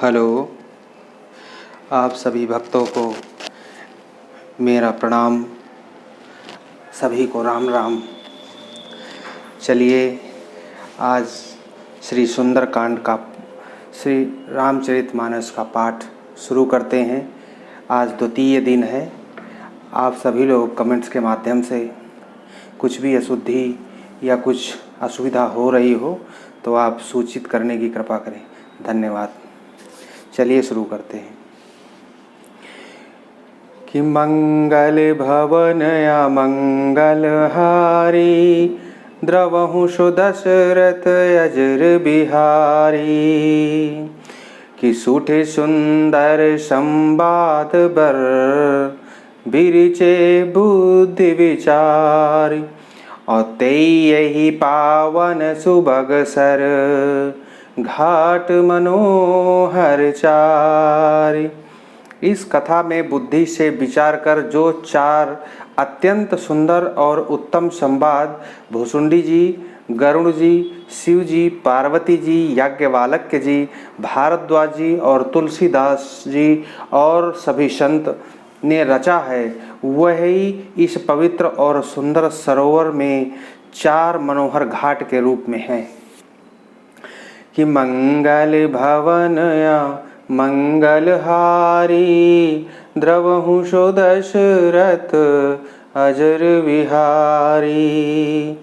Hello, आप सभी भक्तों को मेरा प्रणाम। सभी को राम राम। चलिए आज श्री सुंदरकांड का श्री रामचरितमानस का पाठ शुरू करते हैं। आज द्वितीय दिन है। आप सभी लोग कमेंट्स के माध्यम से कुछ भी अशुद्धि या कुछ असुविधा हो रही हो तो आप सूचित करने की कृपा करें। धन्यवाद। चलिए शुरू करते हैं। कि मंगल भवन या मंगलहारी, द्रवहु दशरथ अजर बिहारी। कि सूठे सुंदर संवाद बर, बिरिचे बुद्धि विचार। और यही पावन सुभग सर, घाट मनोहर चार। इस कथा में बुद्धि से विचार कर जो चार अत्यंत सुंदर और उत्तम संवाद भुसुंडी जी, गरुड़ जी, शिव जी, पार्वती जी, याज्ञवल्क्य जी, भारद्वाज जी और तुलसीदास जी और सभी संत ने रचा है, वही इस पवित्र और सुंदर सरोवर में चार मनोहर घाट के रूप में है। कि मंगल भवन या मंगलहारी, द्रवहु दशरथ अजर बिहारी।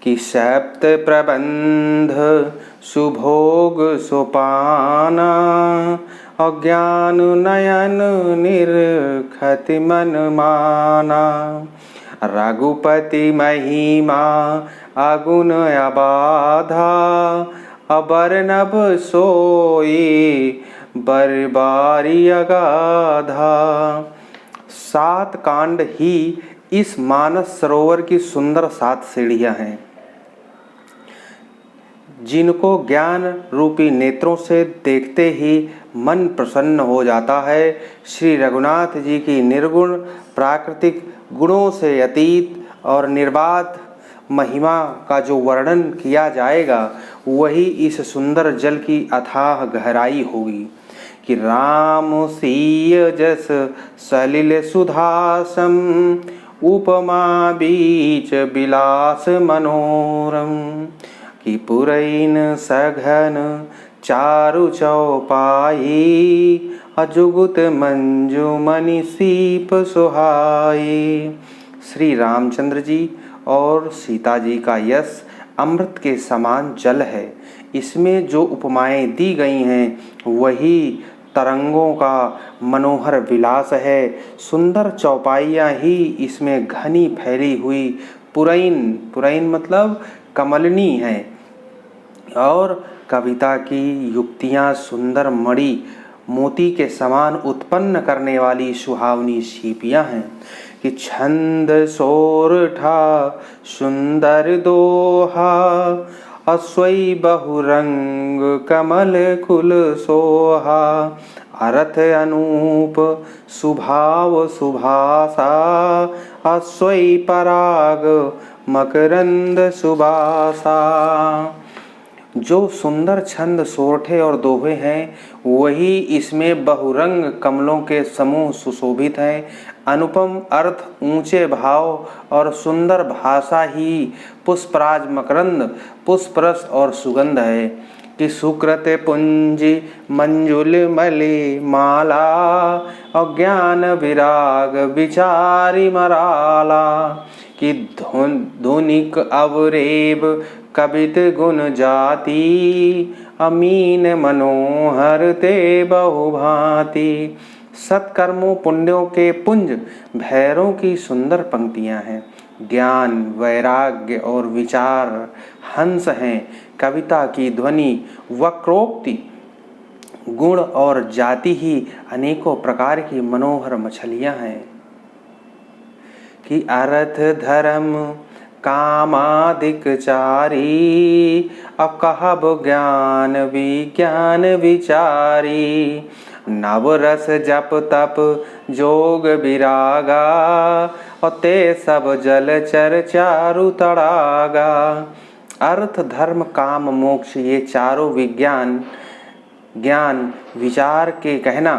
कि सप्त प्रबंध सुभोग सुपाना, अज्ञान नयन निर्खति मन माना। रघुपति महिमा अगुण अबाधा, अबरनभ सोई बरबारी अगाधा। 7 कांड ही इस मानस सरोवर की सुंदर 7 सीढ़ियां हैं, जिनको ज्ञान रूपी नेत्रों से देखते ही मन प्रसन्न हो जाता है। श्री रघुनाथ जी की निर्गुण प्राकृतिक गुणों से अतीत और निर्बाध महिमा का जो वर्णन किया जाएगा, वही इस सुंदर जल की अथाह गहराई होगी। कि राम सीय जस सलिल सुधासम, उपमा बीच बिलास मनोरम। कि पुरैन सघन चारु चौपाई, अजुगुत मंजु मनि सीप सुहाई। श्री रामचंद्र जी और सीता जी का यश अमृत के समान जल है। इसमें जो उपमाएं दी गई हैं, वही तरंगों का मनोहर विलास है। सुंदर चौपाइयाँ ही इसमें घनी फैली हुई पुरैन मतलब कमलनी है। और कविता की युक्तियाँ सुंदर मणि मोती के समान उत्पन्न करने वाली सुहावनी सीपियाँ हैं। कि छंद सोरठा सुंदर दोहा, अस्वई बहुरंग कमल कुल सोहा। अर्थ अनूप सुभाव सुभासा, अस्वई पराग मकरंद सुबासा। जो सुंदर छंद सोरठे और दोहे हैं, वही इसमें बहुरंग कमलों के समूह सुशोभित हैं। अनुपम अर्थ, ऊंचे भाव और सुंदर भाषा ही पुष्पराज मकरंद, पुष्परस और सुगंध है। कि सुकृत पुंजी मंजुल मलि माला, अज्ञान विराग विचारी मराला। कि धुनिक अवरेब कवित गुण जाति, अमीन मनोहर ते बहुभांति। सत्कर्मों पुण्यों के पुंज भैरों की सुंदर पंक्तियां हैं। ज्ञान, वैराग्य और विचार हंस हैं। कविता की ध्वनि, वक्रोक्ति, गुण और जाति ही अनेकों प्रकार की मनोहर मछलियां हैं। कि अर्थ धर्म कामादिक चारी, अकहब ज्ञान विज्ञान विचारी। नवरस जप तप जोग विरागा, और ते सब जलचर चारु तड़ागा। अर्थ धर्म काम मोक्ष, ये चारों विज्ञान ज्ञान विचार के कहना,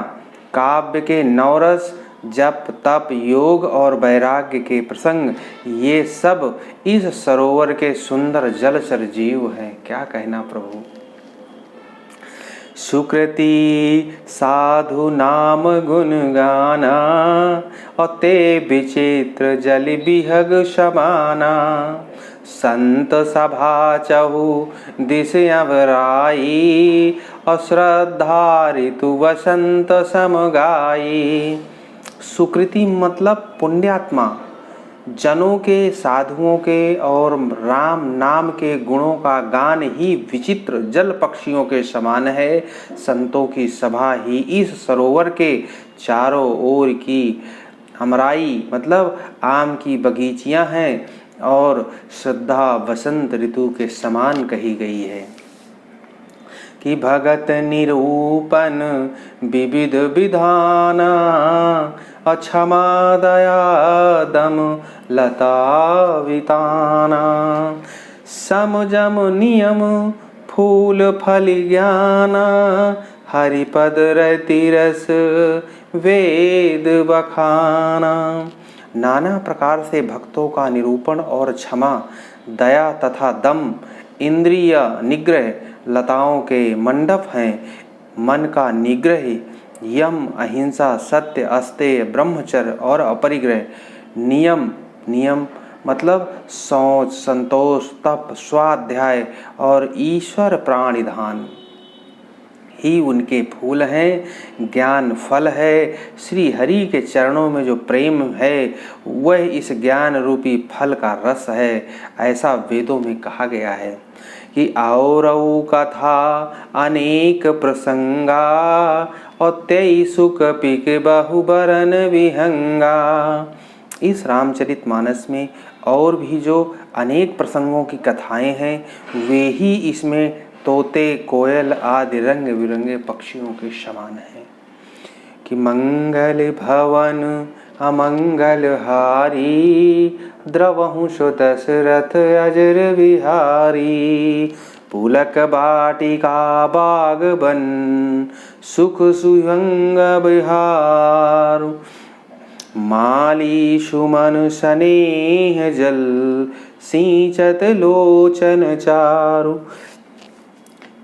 काव्य के नवरस, जप तप योग और वैराग्य के प्रसंग, ये सब इस सरोवर के सुंदर जलचर जीव हैं। क्या कहना प्रभु। सुकृति साधु नाम गुण गाना, अते विचित्र जल बिहग समाना। संत सभा चहु दिस अवराई, अश्रद्धा ऋतु वसंत समगाई। सुकृति मतलब पुण्यात्मा, जनों के, साधुओं के और राम नाम के गुणों का गान ही विचित्र जल पक्षियों के समान है। संतों की सभा ही इस सरोवर के चारों ओर की अमराई मतलब आम की बगीचियां हैं और श्रद्धा वसंत ऋतु के समान कही गई है। कि भगत निरूपण विविध विधाना, अक्षमा दया दम लता विताना। सम जम नियम फूल फल ज्ञाना, हरिपद रति रस वेद बखाना। नाना प्रकार से भक्तों का निरूपण और क्षमा, दया तथा दम इंद्रिय निग्रह लताओं के मंडप हैं। मन का निग्रह यम, अहिंसा, सत्य, अस्तेय, ब्रह्मचर्य और अपरिग्रह। नियम मतलब शौच, संतोष, तप, स्वाध्याय और ईश्वर प्राणिधान ही उनके फूल हैं। ज्ञान फल है। श्री हरि के चरणों में जो प्रेम है वह इस ज्ञान रूपी फल का रस है। ऐसा वेदों में कहा गया है कि औरऊ कथा अनेक प्रसंगा, अत्यय सुख पिक बहुबरन विहंगा। इस रामचरितमानस में और भी जो अनेक प्रसंगों की कथाएं हैं वे ही इसमें तोते, कोयल आदि रंग बिरंगे पक्षियों के समान हैं। कि मंगल भवन अमंगल हारी, द्रवहु सो दशरथ अजर बिहारी। पुलक बाटिका बाग बन, सुख सुभंग बिहार। माली सुमन स्नेह जल, सिंचत लोचन चारु।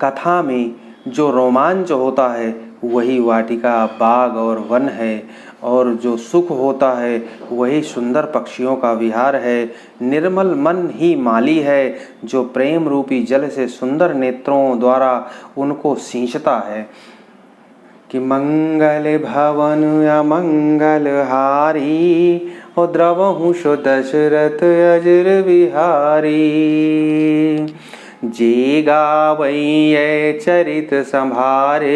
कथा में जो रोमांच होता है वही वाटिका, बाग और वन है, और जो सुख होता है वही सुंदर पक्षियों का विहार है। निर्मल मन ही माली है जो प्रेम रूपी जल से सुंदर नेत्रों द्वारा उनको सींचता है। कि मंगल भवन अमंगल हारी, और द्रवहु सो दशरथ अजर बिहारी। जे गावै चरित संभारे,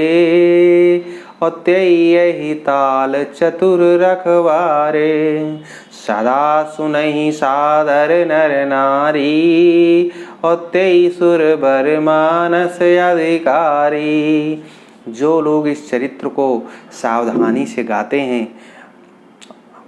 अत्यय ही ताल चतुर रखवारे। सदा सुनहि सादर नर नारी, अत्यय सुर बर मानस अधिकारी। जो लोग इस चरित्र को सावधानी से गाते हैं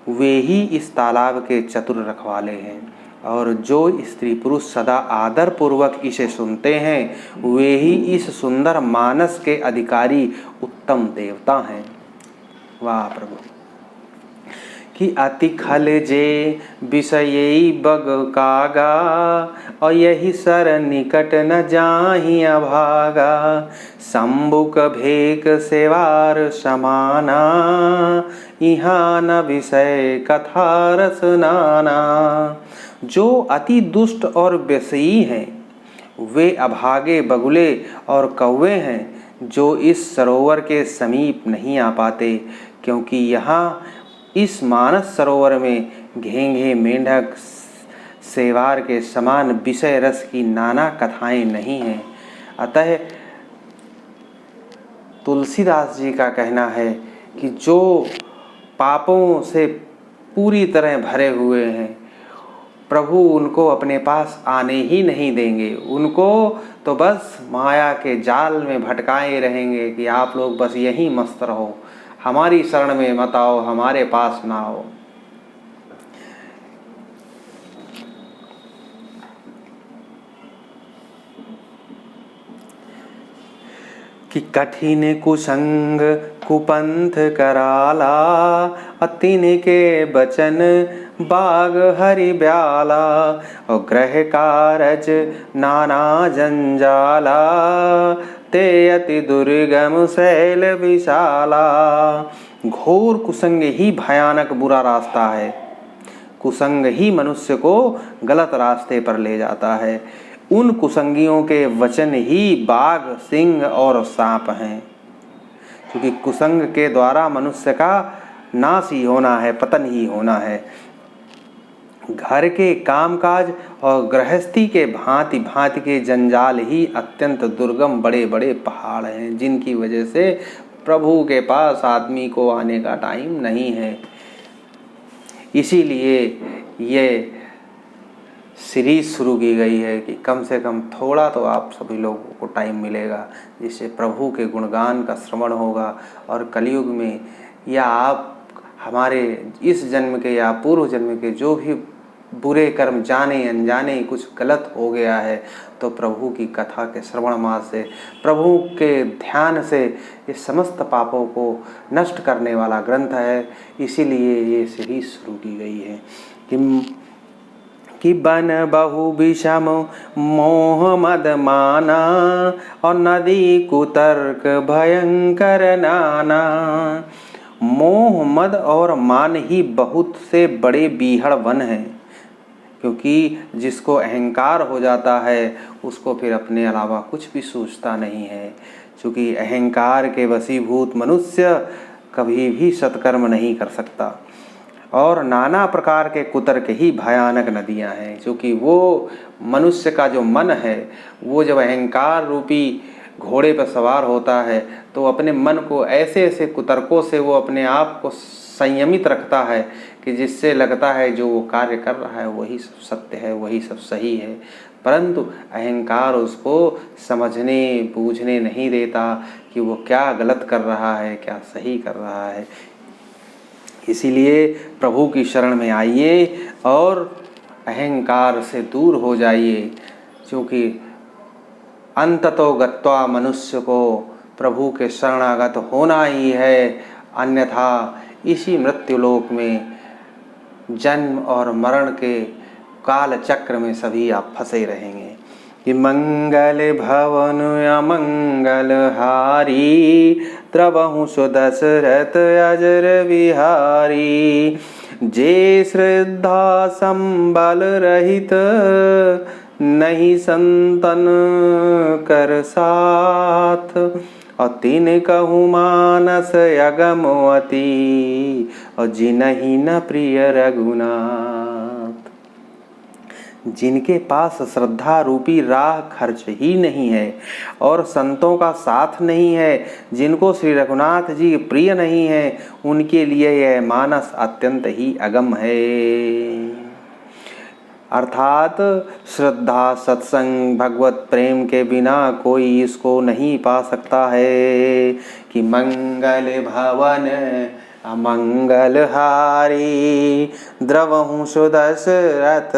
वे ही इस तालाब के चतुर रखवाले हैं, और जो स्त्री पुरुष सदा आदर पूर्वक इसे सुनते हैं वे ही इस सुंदर मानस के अधिकारी उत्तम देवता हैं। वाह प्रभु। कि अति खल जे विषयी बग कागा, और यही सर निकट न जाहि अभागा। शंभुक भेक सेवार समाना, यहाँ न विषय कथा रस नाना। जो अति दुष्ट और व्यसयी हैं वे अभागे बगुले और कौवे हैं जो इस सरोवर के समीप नहीं आ पाते, क्योंकि यहाँ इस मानस सरोवर में घेंघे, मेंढक, सेवार के समान विषय रस की नाना कथाएं नहीं हैं। अतः तुलसीदास जी का कहना है कि जो पापों से पूरी तरह भरे हुए हैं प्रभु उनको अपने पास आने ही नहीं देंगे। उनको तो बस माया के जाल में भटकाए रहेंगे कि आप लोग बस यहीं मस्त रहो, हमारी शरण में मत आओ, हमारे पास ना आओ। कि कठिन कुसंग कुपंथ कराला, अतिन के बचन बाग हरि ब्याला, और ग्रह कारज नाना जंजाला, ते अति दुर्गम शैल विशाला। घोर कुसंग ही भयानक बुरा रास्ता है। कुसंग ही मनुष्य को गलत रास्ते पर ले जाता है। उन कुसंगियों के वचन ही बाघ, सिंह और सांप हैं, क्योंकि कुसंग के द्वारा मनुष्य का नाश ही होना है, पतन ही होना है। घर के कामकाज और गृहस्थी के भांति भांति के जंजाल ही अत्यंत दुर्गम बड़े बड़े पहाड़ हैं, जिनकी वजह से प्रभु के पास आदमी को आने का टाइम नहीं है। इसीलिए ये सीरीज शुरू की गई है कि कम से कम थोड़ा तो आप सभी लोगों को टाइम मिलेगा, जिससे प्रभु के गुणगान का श्रवण होगा। और कलयुग में या आप हमारे इस जन्म के या पूर्व जन्म के जो भी बुरे कर्म जाने अनजाने कुछ गलत हो गया है, तो प्रभु की कथा के श्रवण मास से, प्रभु के ध्यान से ये समस्त पापों को नष्ट करने वाला ग्रंथ है। इसीलिए ये सीरीज शुरू की गई है कि बन बहु विषम मोह मद माना, और नदी कुतर्क भयंकर नाना। मोह मद और मान ही बहुत से बड़े बीहड़ वन हैं, क्योंकि जिसको अहंकार हो जाता है उसको फिर अपने अलावा कुछ भी सोचता नहीं है। क्योंकि अहंकार के वशीभूत मनुष्य कभी भी सत्कर्म नहीं कर सकता। और नाना प्रकार के कुतर्क ही भयानक नदियां हैं, क्योंकि वो मनुष्य का जो मन है वो जब अहंकार रूपी घोड़े पर सवार होता है तो अपने मन को ऐसे ऐसे कुतर्कों से वो अपने आप को संयमित रखता है कि जिससे लगता है जो वो कार्य कर रहा है वही सब सत्य है, वही सब सही है। परंतु अहंकार उसको समझने बूझने नहीं देता कि वो क्या गलत कर रहा है, क्या सही कर रहा है। इसीलिए प्रभु की शरण में आइए और अहंकार से दूर हो जाइए, क्योंकि अंततो गत्वा मनुष्य को प्रभु के शरणागत होना ही है। अन्यथा इसी मृत्युलोक में जन्म और मरण के काल चक्र में सभी आप फंसे रहेंगे। कि मंगल भवन अमंगल हारी, द्रवहु सुदशरथ अजर विहारी। जे श्रद्धा संबल रहित, नहीं संतन कर साथ। और तीन कहु मानस अगमवती, और जिनहि न प्रिय रघुनाथ। जिनके पास श्रद्धा रूपी राह खर्च ही नहीं है और संतों का साथ नहीं है, जिनको श्री रघुनाथ जी प्रिय नहीं है, उनके लिए यह मानस अत्यंत ही अगम है। अर्थात श्रद्धा सत्संग भगवत प्रेम के बिना कोई इसको नहीं पा सकता है। कि मंगल भवन अमंगल हारी, द्रवहु सुदशरथ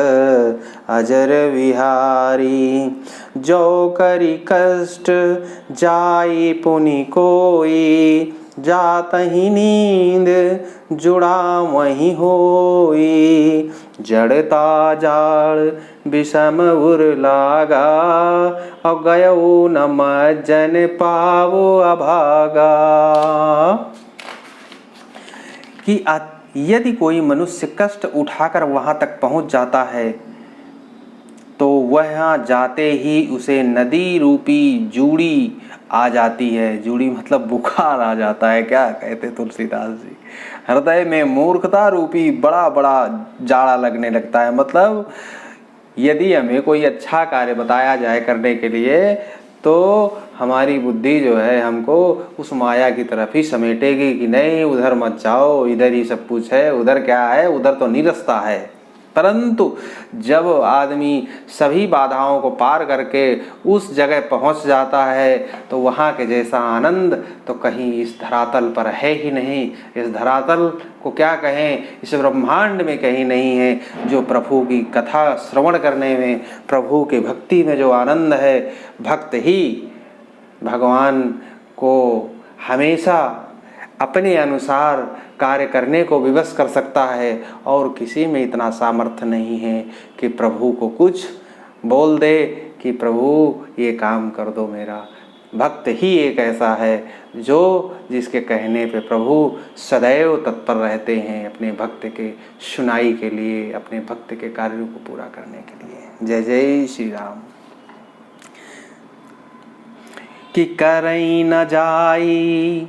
अजर विहारी। जो करी कष्ट जाई पुनि कोई, जातहि नींद जुड़ा वहीं होई। जड़ता जाड़ विषम उर लागा, और गयो न मज्जन पावो अभागा। कि यदि कोई मनुष्य कष्ट उठाकर वहां तक पहुंच जाता है तो वह जाते ही उसे नदी रूपी जूड़ी आ जाती है। जूड़ी मतलब बुखार आ जाता है। क्या कहते तुलसीदास जी, हृदय में मूर्खता रूपी बड़ा बड़ा जाड़ा लगने लगता है। मतलब यदि हमें कोई अच्छा कार्य बताया जाए करने के लिए तो हमारी बुद्धि जो है हमको उस माया की तरफ ही समेटेगी कि नहीं उधर मत जाओ, इधर ही सब कुछ है, उधर क्या है, उधर तो निरस्ता है। परंतु जब आदमी सभी बाधाओं को पार करके उस जगह पहुंच जाता है तो वहाँ के जैसा आनंद तो कहीं इस धरातल पर है ही नहीं। इस धरातल को क्या कहें, इस ब्रह्मांड में कहीं नहीं है। जो प्रभु की कथा श्रवण करने में, प्रभु के भक्ति में जो आनंद है, भक्त ही भगवान को हमेशा अपने अनुसार कार्य करने को विवश कर सकता है, और किसी में इतना सामर्थ्य नहीं है कि प्रभु को कुछ बोल दे कि प्रभु ये काम कर दो मेरा। भक्त ही एक ऐसा है जो जिसके कहने पे प्रभु सदैव तत्पर रहते हैं अपने भक्त के सुनाई के लिए, अपने भक्त के कार्यों को पूरा करने के लिए। जय जय श्री राम। कि करई न जाई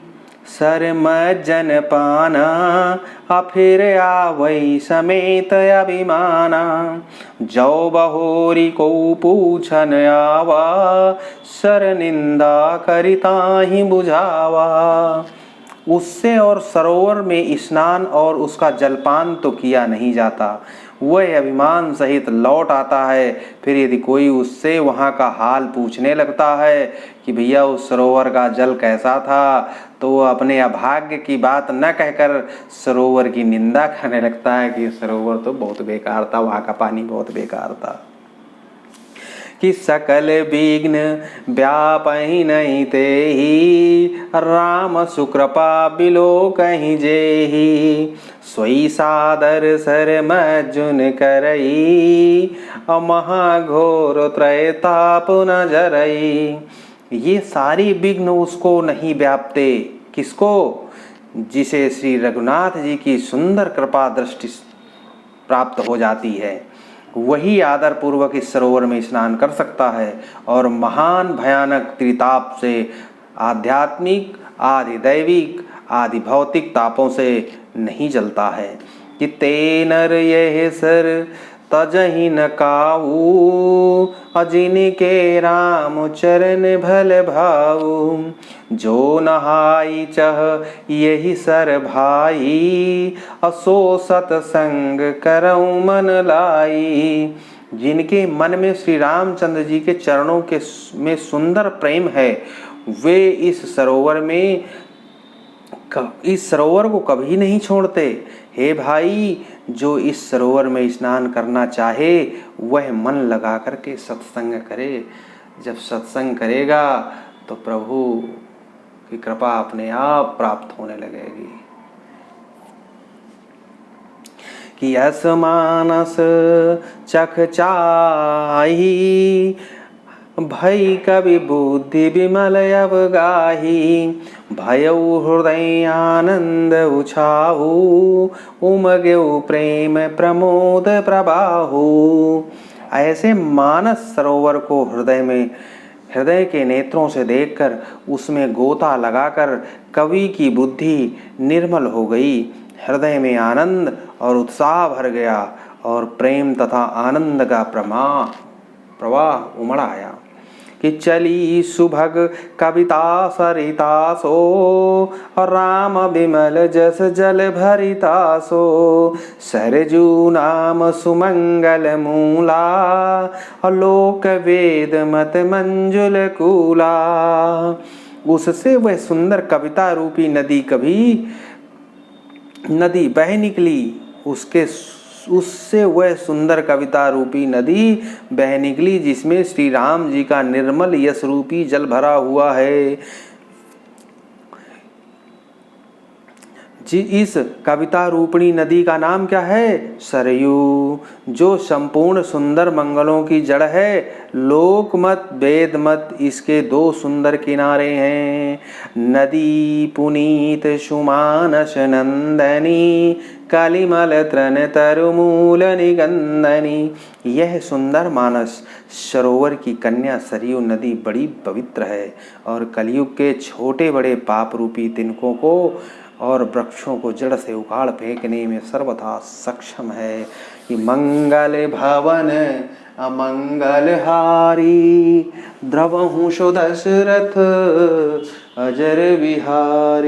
शर्म जन पाना, फिर आवई समेत अभिमाना। जो बहोरी को पूछन आवा, सर निंदा करिता ही बुझावा। उससे और सरोवर में स्नान और उसका जलपान तो किया नहीं जाता, वह अभिमान सहित लौट आता है। फिर यदि कोई उससे वहाँ का हाल पूछने लगता है कि भैया उस सरोवर का जल कैसा था, तो वो अपने अभाग्य की बात न कहकर सरोवर की निंदा करने लगता है कि सरोवर तो बहुत बेकार था, वहाँ का पानी बहुत बेकार था। कि सकल विघ्न व्यापहि नहीं तेहि, राम सुकृपा बिलो कहीं जेहि। सोई सादर सर मज्जुन करई, महाघोर त्रयताप न जरई। ये सारी विघ्न उसको नहीं व्यापते। किसको? जिसे श्री रघुनाथ जी की सुंदर कृपा दृष्टि प्राप्त हो जाती है, वही आदर पूर्वक इस सरोवर में स्नान कर सकता है और महान भयानक त्रिताप से, आध्यात्मिक आदि दैविक आदि भौतिक तापों से नहीं जलता है। कि ते नर यह सर तजहि न काऊ, जिनके राम चरण भल भाऊ। जो नहाई चह यही सर भाई, असो सतसंग करऊं मन लाई। जिनके मन में श्री रामचंद्र जी के चरणों के में सुंदर प्रेम है, वे इस सरोवर को कभी नहीं छोड़ते। हे भाई, जो इस सरोवर में स्नान करना चाहे वह मन लगा करके सत्संग करे। जब सत्संग करेगा तो प्रभु की कृपा अपने आप प्राप्त होने लगेगी। कि यस मानस चख चाही, भई कवि बुद्धि विमल अवगाही। भयउ हृदय आनंद उछाहू, उमगेउ प्रेम प्रमोद प्रबाहू। ऐसे मानस सरोवर को हृदय के नेत्रों से देखकर उसमें गोता लगाकर कवि की बुद्धि निर्मल हो गई। हृदय में आनंद और उत्साह भर गया और प्रेम तथा आनंद का प्रवाह उमड़ आया। कि चली सुभग कविता सरिता सो, राम विमल जस जल भरिता सो। सरजू नाम सुमंगल मूला, लोक वेद मत मंजुल कूला। उससे वह सुंदर कविता रूपी नदी बह निकली। उससे वह सुंदर कविता रूपी नदी बह निकली जिसमें श्री राम जी का निर्मल यश रूपी जल भरा हुआ है। जी, इस कविता रूपणी नदी का नाम क्या है? सरयू, जो संपूर्ण सुंदर मंगलों की जड़ है। लोकमत वेद मत इसके दो सुंदर किनारे हैं। नदी पुनीत सुमानस नंदनी, कलिमल तृण तरुमूल निगंदनी। यह सुंदर मानस सरोवर की कन्या सरयू नदी बड़ी पवित्र है और कलयुग के छोटे बड़े पाप रूपी तिनकों को और वृक्षों को जड़ से उखाड़ फेंकने में सर्वथा सक्षम है। कि मंगल भवन अमंगल हारी, द्रवहु सो दशरथ अजर विहारी।